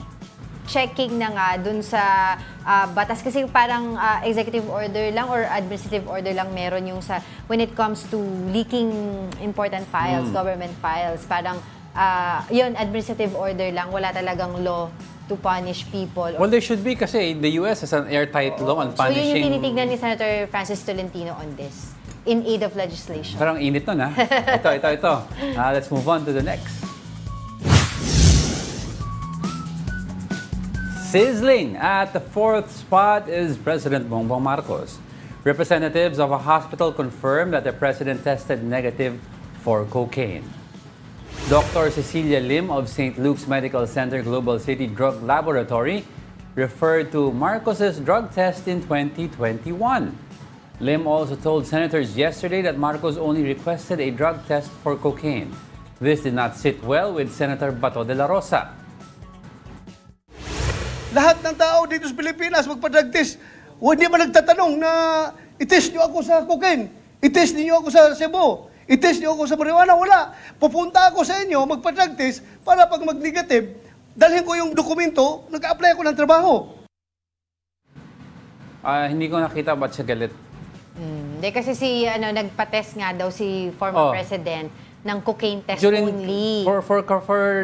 checking na nga dun sa batas kasi parang executive order lang or administrative order lang meron yung sa when it comes to leaking important files, government files, parang yun, administrative order lang, wala talagang law to punish people.
Well, there should be kasi the US has an airtight law on
So yun
punishing.
yung tinitignan ni Senator Francis Tolentino on this, in aid of legislation.
Parang init nun, ha? Ito. Let's move on to the next. Sizzling at the fourth spot is President Bongbong Marcos. Representatives of a hospital confirmed that the president tested negative for cocaine. Dr. Cecilia Lim of St. Luke's Medical Center Global City Drug Laboratory referred to Marcos's drug test in 2021. Lim also told senators yesterday that Marcos only requested a drug test for cocaine. This did not sit well with Senator Bato de la Rosa.
Lahat ng tao dito sa Pilipinas magpa-drug test. Hindi man nagtatanong na i-test niyo ako sa cocaine, i-test niyo ako sa Cebu, i-test niyo ako sa marijuana. Wala. Pupunta ako sa inyo, magpa-drug test para pag mag-negative, dalhin ko yung dokumento, nag-apply ako ng trabaho.
Hindi ko nakita ba't siya galit.
Hindi kasi nagpa-test nga daw si former president ng cocaine test only.
For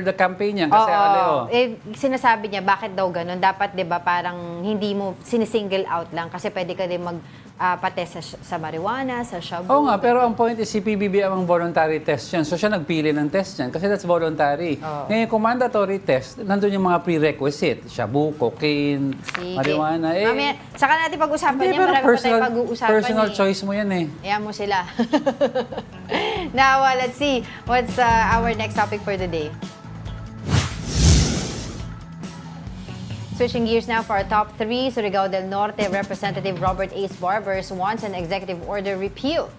the campaign niya. Kasi
Sinasabi niya, bakit daw ganun? Dapat, di ba, parang hindi mo sinisingle out lang kasi pwede ka din magpa-test sa marijuana, sa shabu.
Oo nga, pero ang point is si PBB ang voluntary test yan. So siya nagpili ng test yan kasi that's voluntary. Ngayon, kung mandatory test, nandun yung mga prerequisite. Shabu, cocaine, marijuana.
Mamaya, saka natin pag-usapan
Hindi,
yan.
pero
Marami pa tayong pag-uusapan.
personal choice mo yan eh.
Ayan mo sila. Now, let's see what's our next topic for the day. Switching gears now for our top three, Surigao del Norte Representative Robert Ace Barbers wants an executive order repealed.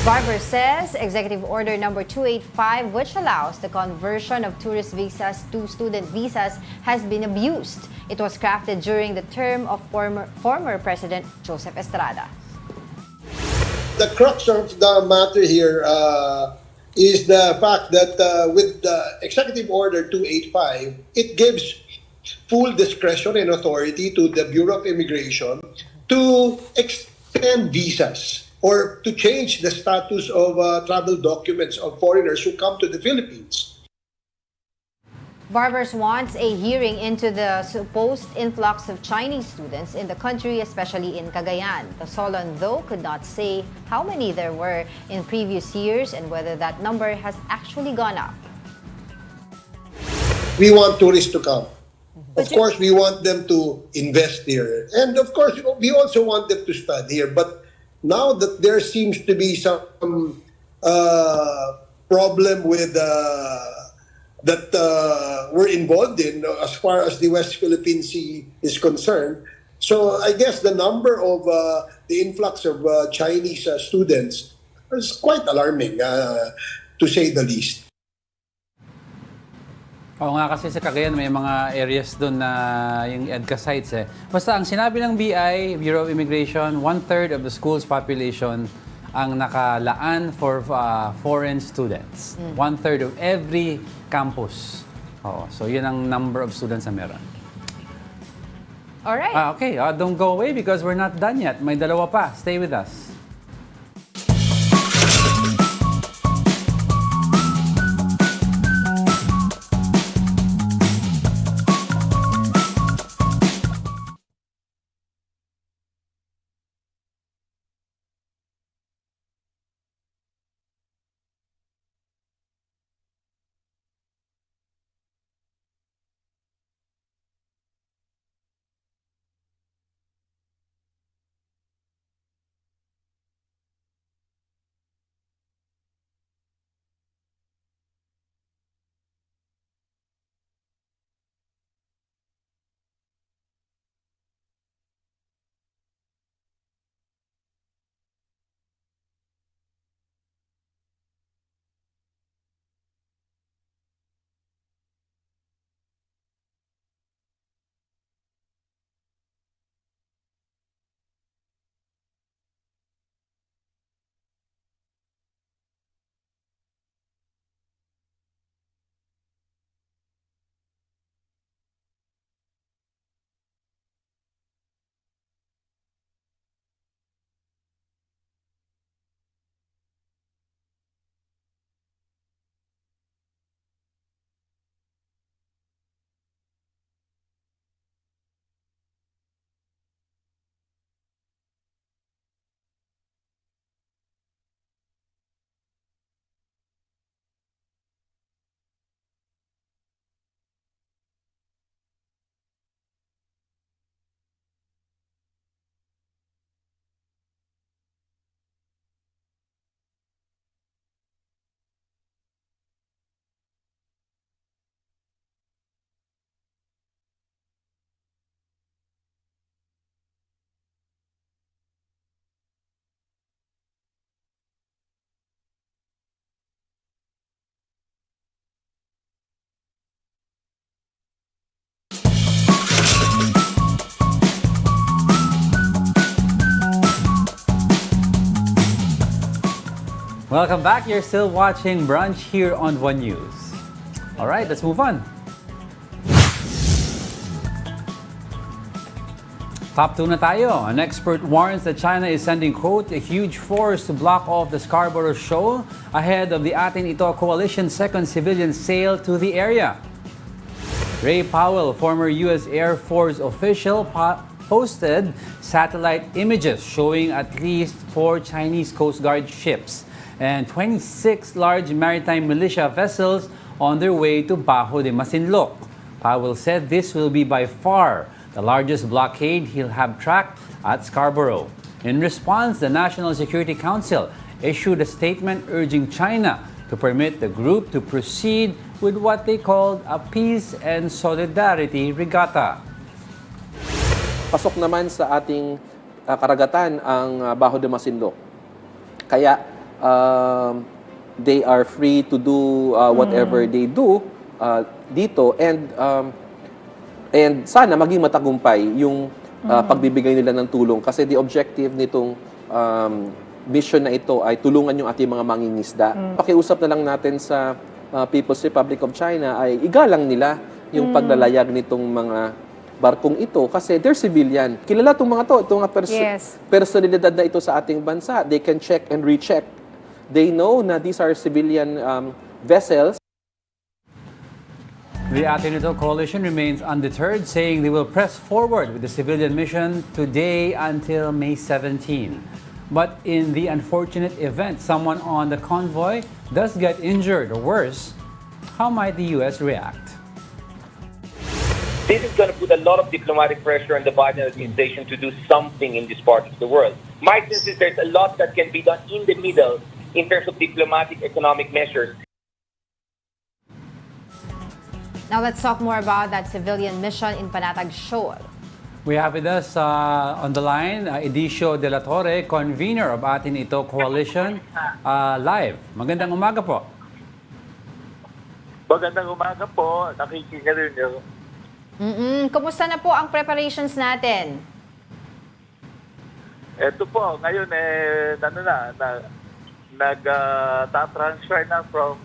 Barbers says Executive Order number 285, which allows the conversion of tourist visas to student visas, has been abused. It was crafted during the term of former President Joseph Estrada.
The crux of the matter here is the fact that with the Executive Order 285, it gives full discretion and authority to the Bureau of Immigration to extend visas or to change the status of travel documents of foreigners who come to the Philippines.
Barbers wants a hearing into the supposed influx of Chinese students in the country, especially in Cagayan. The Solon, though, could not say how many there were in previous years and whether that number has actually gone up.
We want tourists to come. Of course, we want them to invest here. And of course, we also want them to study here. But now that there seems to be some problem with that we're involved in as far as the West Philippine Sea is concerned. So I guess the number of the influx of Chinese students is quite alarming, to say the least.
Oo nga kasi sa Cagayan may mga areas doon na yung EDCA sites eh. Basta ang sinabi ng BI, Bureau of Immigration, 1/3 of the school's population ang nakalaan for foreign students. 1/3 of every campus. So yun ang number of students na meron.
Alright.
Okay, don't go away because we're not done yet. May dalawa pa. Stay with us. Welcome back. You're still watching Brunch here on One News. All right, let's move on. Top 2 na tayo. An expert warns that China is sending, quote, a huge force to block off the Escoda Shoal ahead of the Atin Ito Coalition's second civilian sail to the area. Ray Powell, former U.S. Air Force official, posted satellite images showing at least 4 Chinese Coast Guard ships and 26 large maritime militia vessels on their way to Bajo de Masinloc. Powell said this will be by far the largest blockade he'll have tracked at Scarborough. In response, the National Security Council issued a statement urging China to permit the group to proceed with what they called a peace and solidarity regatta.
Pasok naman sa ating karagatan ang Bajo de Masinloc. Kaya they are free to do whatever they do dito, and sana maging matagumpay yung pagbibigay nila ng tulong, kasi the objective nitong mission na ito ay tulungan yung ating mga mangingisda. Pakiusap na lang natin sa People's Republic of China ay igalang nila yung paglalayag nitong mga barkong ito, kasi they're civilian. Kilala itong mga to, itong mga personalidad na ito sa ating bansa. They can check and recheck. They know na these are civilian vessels.
The Atin Ito Coalition remains undeterred, saying they will press forward with the civilian mission today until May 17. But in the unfortunate event someone on the convoy does get injured or worse, how might the U.S. react?
This is going to put a lot of diplomatic pressure on the Biden administration to do something in this part of the world. My sense is there's a lot that can be done in the middle in terms of diplomatic economic measures.
Now let's talk more about that civilian mission in Panatag Shoal.
We have with us on the line, Edicio De La Torre, convener of Atin Ito Coalition, live. Magandang umaga po.
Magandang umaga po. Nakikinig rin niyo.
Kumusta na po ang preparations natin?
Ito po, ngayon nag-transfer na from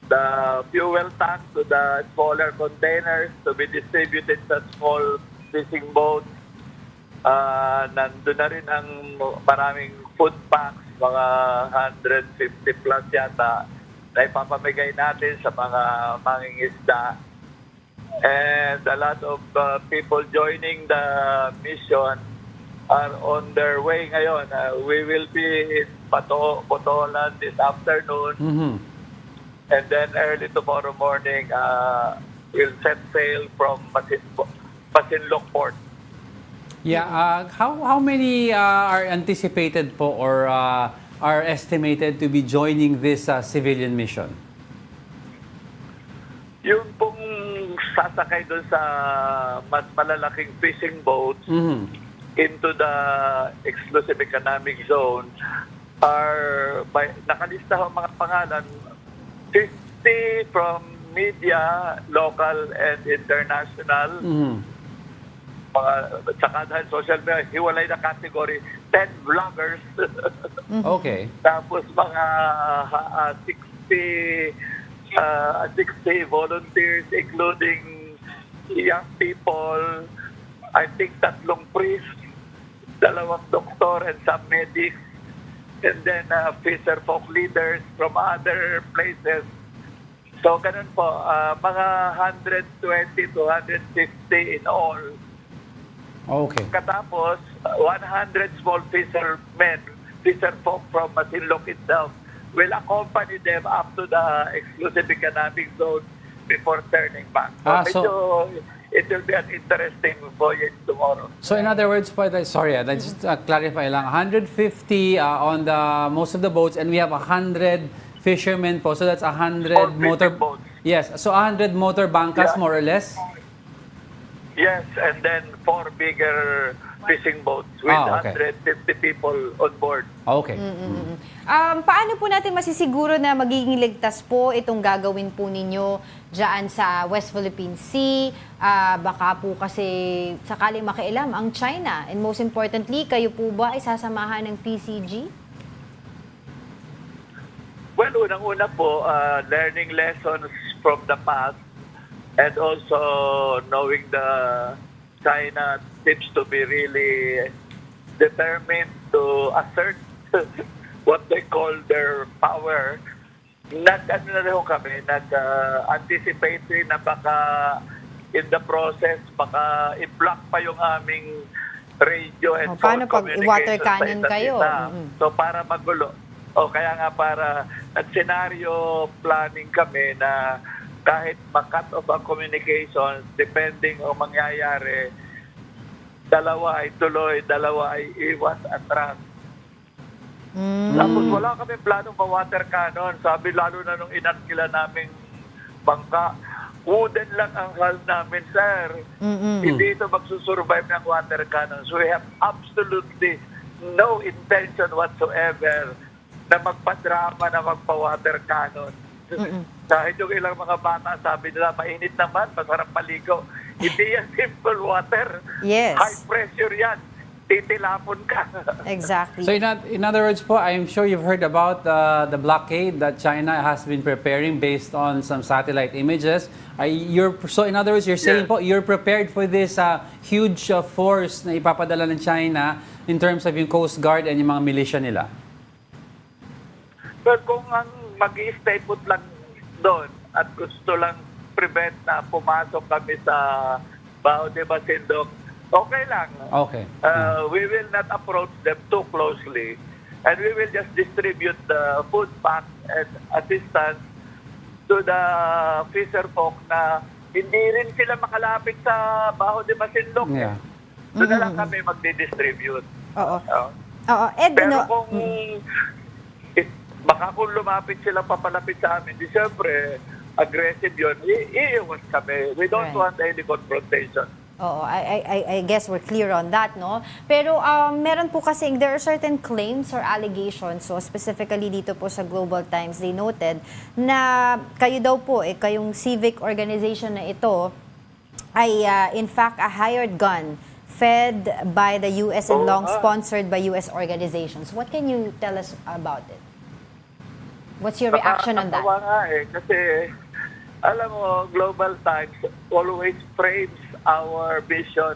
the fuel tank to the smaller containers to be distributed sa small fishing boats. Nandun na rin ang maraming food packs, mga 150 plus yata, na ipapamigay natin sa mga mangingisda. And a lot of people joining the mission are on their way ngayon. We will be in Botolan this afternoon. And then early tomorrow morning, we'll set sail from Masinloc Port.
Yeah, how many are anticipated po or are estimated to be joining this civilian mission?
Yung pong sasakay doon sa mas malalaking fishing boats into the exclusive economic zone are nakalista ang mga pangalan, 50 from media, local and international. Mga sa kada social media, hiwalay na category, 10 vloggers.
Okay.
Tapos mga 60 volunteers, including young people, I think 3 priests, 2 doktor and some medics, and then fisher folk leaders from other places. So ganun po, mga 120 to 150 in all.
Okay.
Katapos, 100 small fishermen, fisher folk from Masinloc itself, will accompany them up to the exclusive economic zone before turning back. So it will be an interesting voyage tomorrow.
So in other words, let's just clarify lang. 150 on the most of the boats, and we have 100 fishermen po. So that's 100 motor
boats.
Yes, so 100 motor bangkas, more or less.
Yes, and then 4 bigger fishing boats with 150 people on board.
Okay.
Paano po natin masisiguro na magiging ligtas po itong gagawin po ninyo dyan sa West Philippine Sea? Baka po kasi sakaling makialam ang China. And most importantly, kayo po ba ay sasamahan ng PCG?
Well, unang-una po, learning lessons from the past and also knowing the China seems to be really determined to assert what they call their power. Nag-anticipate rin na baka in the process, baka i-block pa yung aming radio and phone
paano pag
communication
water
sa
cannon
isa't
kayo?
isa. So para magulo. Kaya nga para nag-scenario planning kami na kahit ma-cut off ang communication, depending o mangyayari, dalawa ay tuloy, dalawa ay iwas atras. Tapos wala kami planong ma-water cannon. Sabi lalo na nung inarkila naming bangka, wooden lang ang hull namin, sir. Hindi ito magsusurvive ng water cannon. So we have absolutely no intention whatsoever na magpa-drama na magpa-water cannon. Kahit yung ilang mga bata, sabi nila, mainit naman, masarap maligo. Hindi yan simple water.
Yes.
High pressure yan. Titilapon ka.
Exactly.
So in other words po, I'm sure you've heard about the blockade that China has been preparing based on some satellite images. So in other words, you're saying po, you're prepared for this huge force na ipapadala ng China in terms of yung Coast Guard and yung mga militia nila?
But kung ang mag-i-stay put lang doon at gusto lang prevent na pumasok kami sa Bao de Basindok, okay lang.
Okay.
We will not approach them too closely and we will just distribute the food packs and assistance to the fisher folk na hindi rin sila makalapit sa Bao de Basindok.
Yeah.
Doon na lang kami magdi-distribute.
Oo. Ed,
Pero kung baka kung lumapit sila papalapit sa amin, di siyempre aggressive yun, iiwas kami. We don't want any confrontation.
Oo, I guess we're clear on that, no? Pero meron po kasi, there are certain claims or allegations, so specifically dito po sa Global Times, they noted na kayo daw po, kayong civic organization na ito, ay in fact a hired gun fed by the US and long sponsored by US organizations. What can you tell us about it? What's your reaction on that?
Nakakatawa nga kasi alam mo, Global Times always frames our vision.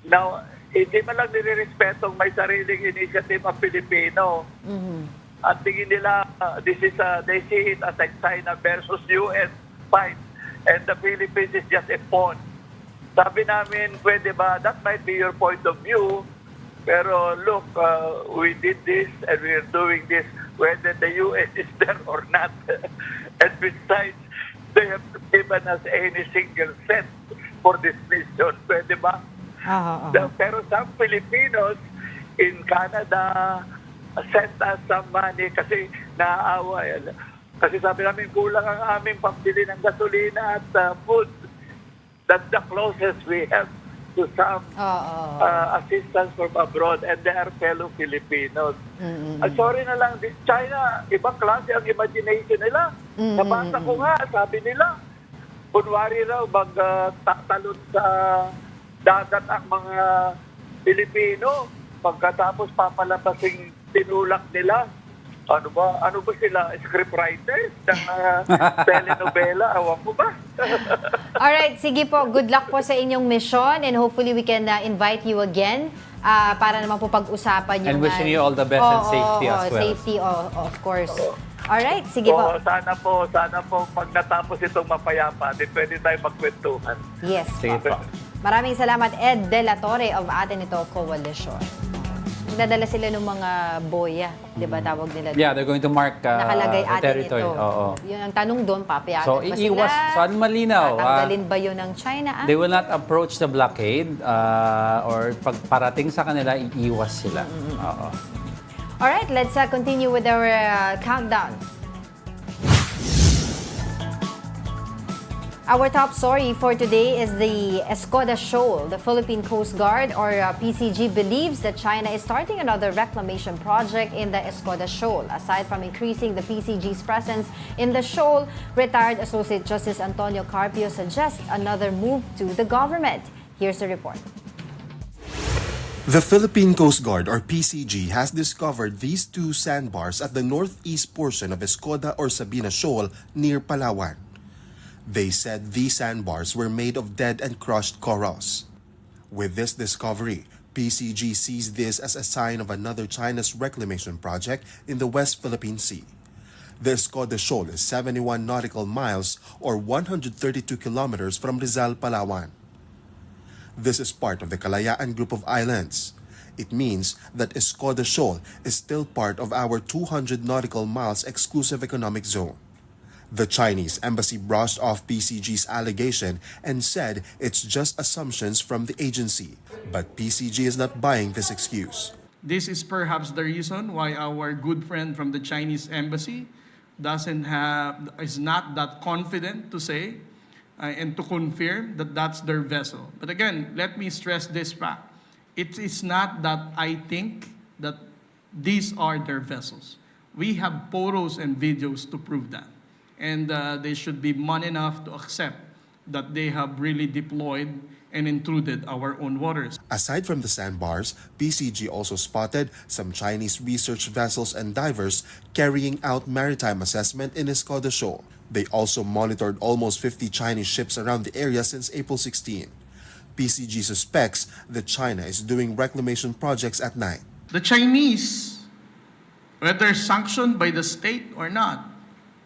Now, hindi man lang nire-respetong may sariling initiative ang Pilipino. At tingin nila, they see it as a China versus US fight. And the Philippines is just a pawn. Sabi namin, pwede ba, that might be your point of view, pero look, we did this and we are doing this whether the US is there or not. And besides, they have given us any single cent for this mission. Pwede ba? Pero some Filipinos in Canada sent us some money kasi naaawa yan. Kasi sabi namin, kulang ang aming pambili ng gasolina at food. That's the closest we have to some assistance from abroad, and they are fellow Filipinos. Sorry na lang, this China, ibang klase ang imagination nila. Nabasa ko nga, sabi nila, kunwari raw magtatalon sa dagat ang mga Pilipino, pagkatapos papalabasing tinulak nila. Ano ba sila? Scriptwriters ng telenovela? Awan mo ba?
Alright, sige po. Good luck po sa inyong mission and hopefully we can invite you again para naman po pag-usapan yung...
And wishing you all the best and safety as well.
Safety, of course. Alright, sige po.
Sana po pag natapos itong mapayapa, di pwede tayo magkwentuhan.
Yes
Sige
po.
po.
Maraming salamat, Ed De La Torre of Atin ito Coalition. Nagdadala sila ng mga boya, di ba tawag nila?
Yeah, they're going to mark
nakalagay
the
atin
territory.
ito. Yun ang tanong doon, papayagan
So,
ba
iiwas.
sila?
So, ano malinaw?
Tatanggalin ba yun ng China?
They will not approach the blockade or pag parating sa kanila, iiwas sila.
Alright, let's continue with our countdown. Our top story for today is the Escoda Shoal. The Philippine Coast Guard, or PCG, believes that China is starting another reclamation project in the Escoda Shoal. Aside from increasing the PCG's presence in the shoal, retired Associate Justice Antonio Carpio suggests another move to the government. Here's the report.
The Philippine Coast Guard, or PCG, has discovered these two sandbars at the northeast portion of Escoda or Sabina Shoal near Palawan. They said these sandbars were made of dead and crushed corals. With this discovery, PCG sees this as a sign of another China's reclamation project in the West Philippine Sea. The Escoda Shoal is 71 nautical miles or 132 kilometers from Rizal, Palawan. This is part of the Kalayaan group of islands. It means that Escoda Shoal is still part of our 200 nautical miles exclusive economic zone. The Chinese embassy brushed off PCG's allegation and said it's just assumptions from the agency. But PCG is not buying this excuse.
This is perhaps the reason why our good friend from the Chinese embassy is not that confident to say and to confirm that that's their vessel. But again, let me stress this fact. It is not that I think that these are their vessels. We have photos and videos to prove that. And they should be man enough to accept that they have really deployed and intruded our own waters.
Aside from the sandbars, PCG also spotted some Chinese research vessels and divers carrying out maritime assessment in Escoda Shoal. They also monitored almost 50 Chinese ships around the area since April 16. PCG suspects that China is doing reclamation projects at night.
The Chinese, whether sanctioned by the state or not,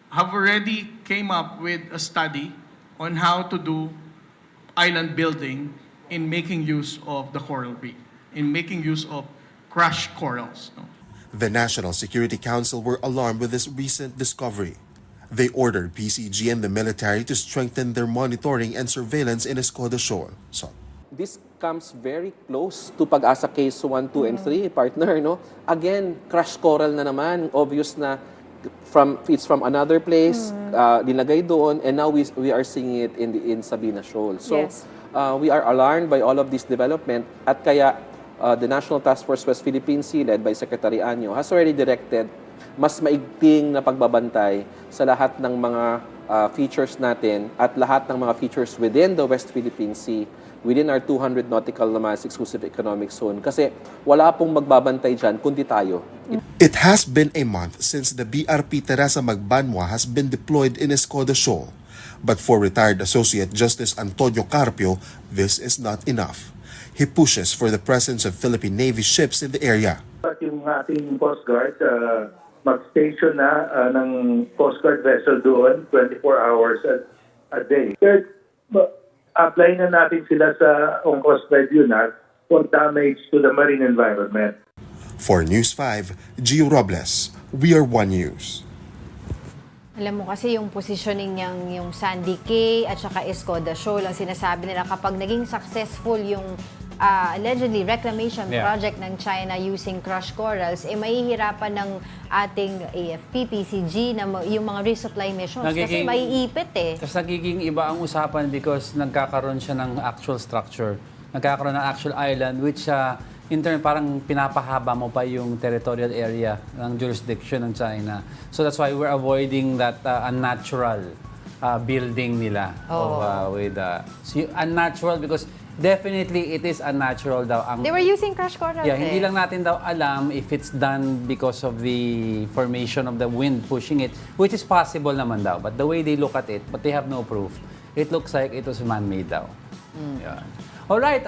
have already came up with a study on how to do island building in making use of the coral reef, in making use of crushed corals.
The National Security Council were alarmed with this recent discovery. They ordered PCG and the military to strengthen their monitoring and surveillance in Escoda Shoal. So,
this comes very close to Pag-asa Case 1, 2, and 3, partner, no? Again, crushed coral na naman. Obvious na it's from another place, nilagay doon, and now we are seeing it in Sabina Shoal. So,
Yes.
We are alarmed by all of this development, at kaya the National Task Force West Philippine Sea, led by Secretary Anyo, has already directed mas maigting na pagbabantay sa lahat ng mga features natin at lahat ng mga features within the West Philippine Sea, within our 200 nautical miles exclusive economic zone. Kasi wala pong magbabantay dyan kundi tayo.
it has been a month since the BRP Teresa Magbanwa has been deployed in Escoda Shoal. But for retired Associate Justice Antonio Carpio, this is not enough. He pushes for the presence of Philippine Navy ships in the area.
At yung ating Coast Guard, mag-station na ng Coast Guard vessel doon 24 hours a day. Third, apply na natin sila sa Coast Guard unit for damage to the marine environment.
For News 5, Gio Robles, We Are One News.
Alam mo kasi yung positioning niyang yung Sandy Cay at saka Escoda Shoal, ang sinasabi nila kapag naging successful yung allegedly reclamation project ng China using crushed corals, mahihirapan ng ating AFP, PCG na yung mga resupply missions kasi maiipit
Tapos nagiging iba ang usapan because nagkakaroon siya ng actual structure, nagkakaroon ng actual island which in turn, parang pinapahaba mo pa yung territorial area ng jurisdiction ng China. So that's why we're avoiding that unnatural building nila. Unnatural because definitely it is unnatural daw.
They were using crushed corals.
Yeah, hindi lang natin daw alam if it's done because of the formation of the wind pushing it, which is possible naman daw. But the way they look at it, but they have no proof, it looks like it was man-made daw. Yeah. All right,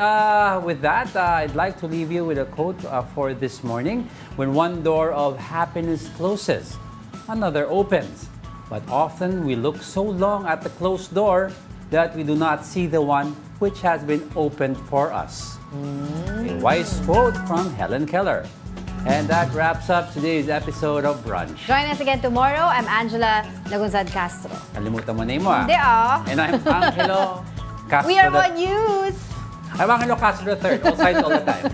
with that, I'd like to leave you with a quote for this morning. When one door of happiness closes, another opens. But often we look so long at the closed door that we do not see the one which has been opened for us. A wise quote from Helen Keller. And that wraps up today's episode of Brunch.
Join us again tomorrow. I'm Angela Lagunzad Castro.
Kalimutan mo na mo
Hindi
And I'm Angelo Castro.
We are One News!
I'm Angelo Castro III, all sides all the time.